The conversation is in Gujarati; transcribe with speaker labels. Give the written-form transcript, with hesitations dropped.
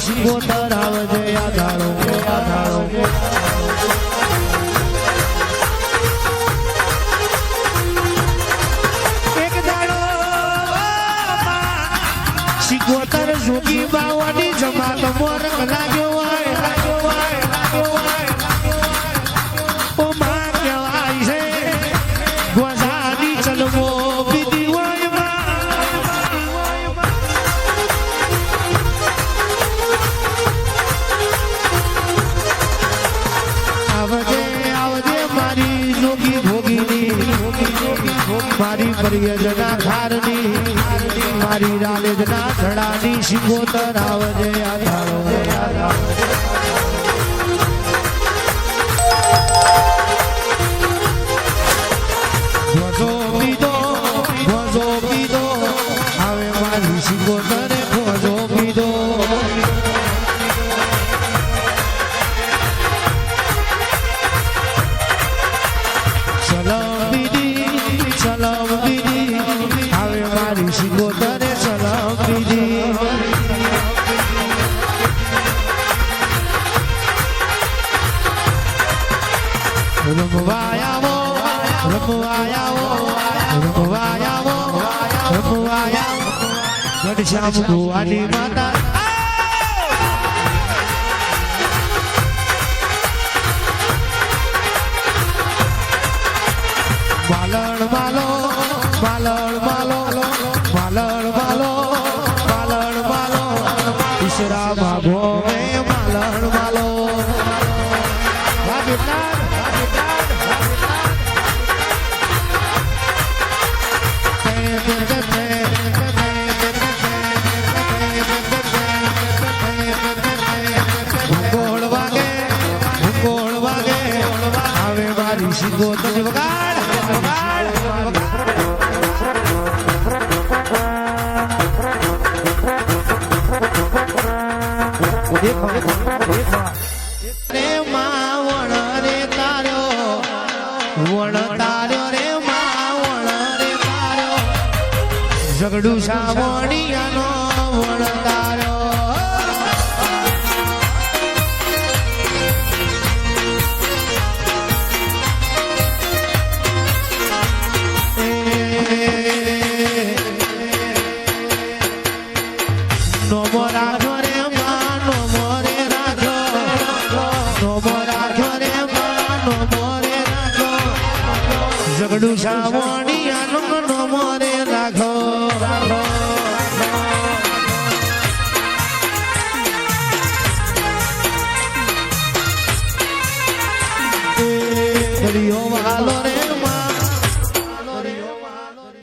Speaker 1: સિંગોતર આવજે આધારો એક દાડો સિંગોતર જોગી બાવાની જમાત મોર લાગ્યો હોય ઓ માં કહેવાય છે ગોઝાની ચલવો બીધી હોય આવજે મારી જોગી ભોગીની મારી પરિયજના ખારની મારી રાલેજના ધડાની સિંગોતર આવજે આધારો ભોજો પીધો હવે મારી સિંગોતરે ભોજો પીધો સલામ બીદી હવે મારી સિંગોતરે સલામ બીદી રમવાયાવો ઘનશ્યામ ભુવાની માતા માલણ માલો ઈશરા માગો માલણ માલો ભૂગોળ વાગે હવે મારી સિંગોતર વગાડ રે માવણ રે તાર્યો રે માવણ રે તાર્યો ઝઘડું સાવણિયાનો વણ તાર્યો નોમો રાખ્યો રે માં નોમો રે રાખ્યો ઝઘડું સાવણિયાનો નોમો રે રાખ્યો